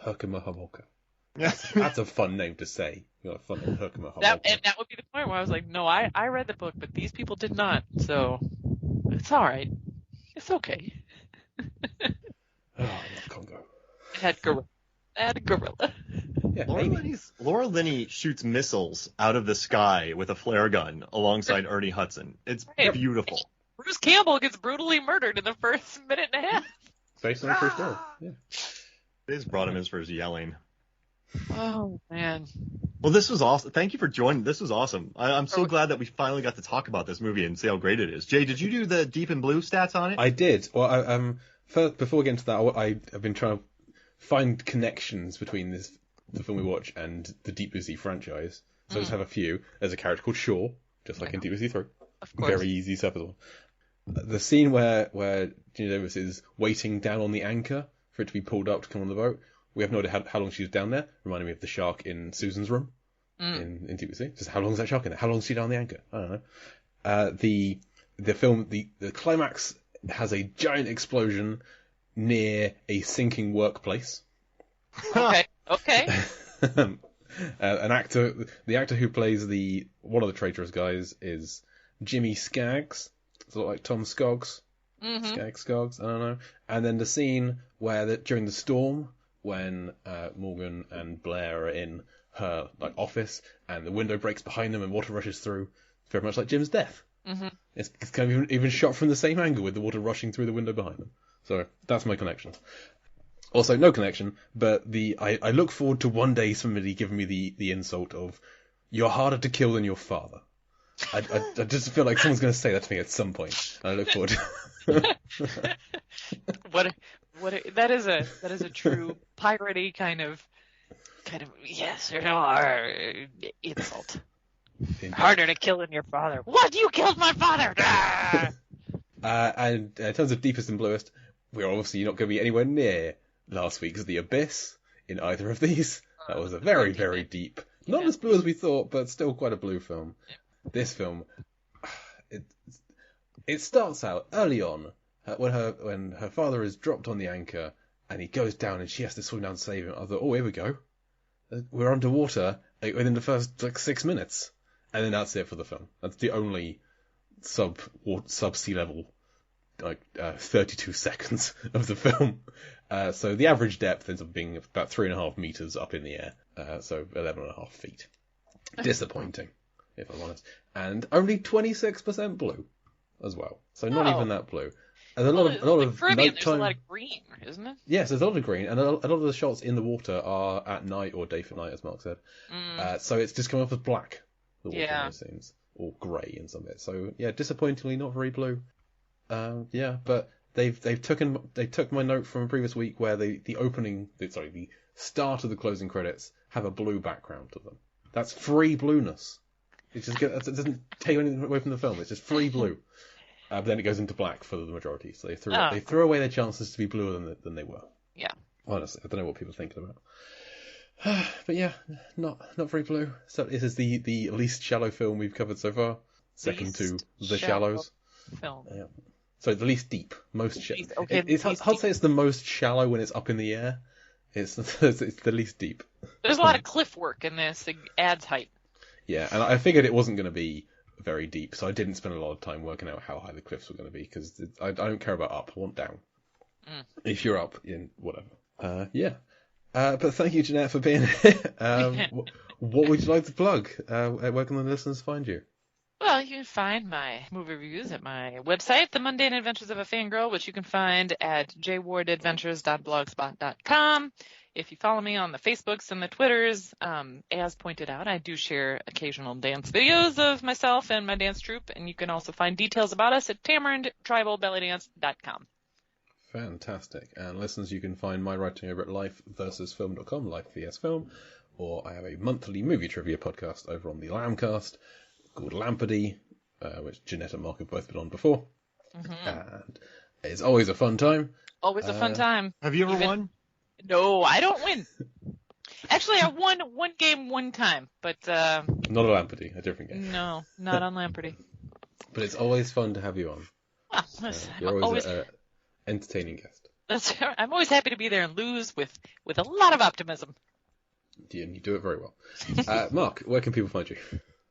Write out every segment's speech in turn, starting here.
Herkimer Hamolka. Yeah. That's a fun name to say. You got a fun name, Herkimer Hamolka. And that would be the point where I was like, no, I read the book, but these people did not, so it's all right. It's okay. Oh, I love Congo. It had gorilla. Yeah, Laura Linney shoots missiles out of the sky with a flare gun alongside Ernie Hudson. It's beautiful. Bruce Campbell gets brutally murdered in the first minute and a half. Based on the first story. Yeah. They just brought him in for his yelling. Oh, man. Well, this was awesome. Thank you for joining. This was awesome. I'm so glad that we finally got to talk about this movie and see how great it is. Jay, did you do the Deep in Blue stats on it? I did. Well, first, before we get into that, I've been trying to find connections between the film we watch and the Deep Blue Sea franchise. So I just have a few. There's a character called Shaw, just like in Deep Blue Sea 3. Of course. Very easy, surface. The scene where Geena Davis is waiting down on the anchor for it to be pulled up to come on the boat. We have no idea how long she was down there. Reminding me of the shark in Susan's room in Deep Blue Sea. Just how long is that shark in there? How long is she down on the anchor? I don't know. The film, the climax has a giant explosion near a sinking workplace. Okay. The actor who plays one of the traitorous guys is Jimmy Skaggs. It's a lot like Tom Skoggs. Skoggs, I don't know. And then the scene where during the storm, when Morgan and Blair are in her office and the window breaks behind them and water rushes through, it's very much like Jim's death. Mm-hmm. It's kind of even shot from the same angle with the water rushing through the window behind them. So that's my connection. Also, no connection, but I look forward to one day somebody giving me the insult of, "You're harder to kill than your father." I just feel like someone's going to say that to me at some point. I look forward to That is a true piratey kind of yes or no insult. Indeed. Harder to kill than your father. What? You killed my father! And in terms of deepest and bluest, we're obviously not going to be anywhere near last week's The Abyss in either of these. That was a very, very deep, not as blue as we thought, but still quite a blue film. Yeah. This film, it starts out early on when her father is dropped on the anchor and he goes down and she has to swim down to save him. I thought, oh, here we go. We're underwater within the first 6 minutes, and then that's it for the film. That's the only sub sea level 32 seconds of the film. So the average depth ends up being about 3.5 meters up in the air. So 11.5 feet. Disappointing, if I'm honest. And only 26% blue as well. So not even that blue. And a lot of Caribbean, there's a lot of green, isn't it? Yes, there's a lot of green, and a lot of the shots in the water are at night or day for night, as Mark said. So it's just coming off as black. The water in those scenes, or grey in some bits. So yeah, disappointingly not very blue. But they took my note from a previous week where the start of the closing credits have a blue background to them. That's free blueness. It doesn't take anything away from the film. It's just free blue. But then it goes into black for the majority. So they threw away their chances to be bluer than they were. Yeah. Honestly, I don't know what people are thinking about. But yeah, not very blue. So this is the least shallow film we've covered so far. Second to The Shallows. Film. Yeah. So the least deep, most shallow. Okay, it's hard to say it's the most shallow when it's up in the air. It's the least deep. There's a lot of cliff work in this. It adds height. Yeah, and I figured it wasn't going to be very deep, so I didn't spend a lot of time working out how high the cliffs were going to be, because I don't care about up, I want down. If you're up, whatever. But thank you, Jeanette, for being here. What would you like to plug? Where can the listeners find you? Well, you can find my movie reviews at my website, The Mundane Adventures of a Fangirl, which you can find at jwardadventures.blogspot.com. If you follow me on the Facebooks and the Twitters, as pointed out, I do share occasional dance videos of myself and my dance troupe, and you can also find details about us at tamarindtribalbellydance.com. Fantastic. And listeners, you can find my writing over at lifeversusfilm.com, Life vs Film, or I have a monthly movie trivia podcast over on the Lambcast called Lampardy, which Jeanette and Mark have both been on before. Mm-hmm. And it's always a fun time. Always a fun time. Have you ever won? No, I don't win. Actually, I won one game one time, but... Not a Lampardy, a different game. No, not on Lampardy. But it's always fun to have you on. Well, you're always an entertaining guest. I'm always happy to be there and lose with a lot of optimism. Yeah, you do it very well. Mark, where can people find you?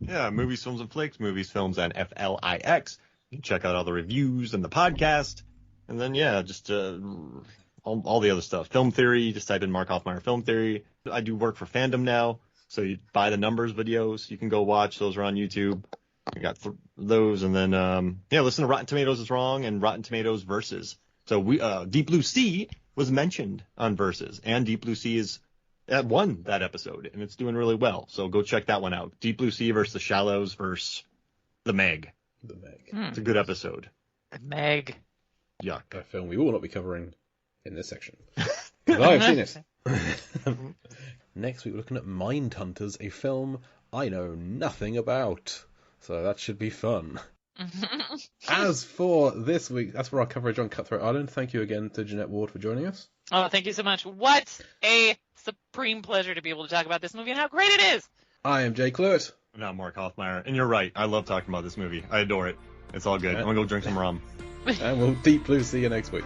Yeah, Movies, Films, and Flicks, Movies, Films, and FLIX. You can check out all the reviews and the podcast. And then, yeah, just all the other stuff. Film Theory, just type in Mark Hoffmeyer Film Theory. I do work for Fandom now, so you buy the numbers videos. You can go watch. Those are on YouTube. I got those. And then, listen to Rotten Tomatoes is Wrong and Rotten Tomatoes Versus. So Deep Blue Sea was mentioned on Versus, and Deep Blue Sea won that episode, and it's doing really well. So go check that one out. Deep Blue Sea versus The Shallows versus The Meg. The Meg. It's a good episode. The Meg. Yuck. A film we will not be covering in this section. I've seen it. Next week we're looking at Mindhunters, a film I know nothing about. So that should be fun. As for this week, that's for our coverage on Cutthroat Island. Thank you again to Jeanette Ward for joining us. Oh, thank you so much. What a supreme pleasure to be able to talk about this movie and how great it is. I am Jay Cluett. And I'm Mark Hoffmeyer. And you're right. I love talking about this movie. I adore it. It's all good. I'm going to go drink some rum. And we'll Deep Blue see you next week.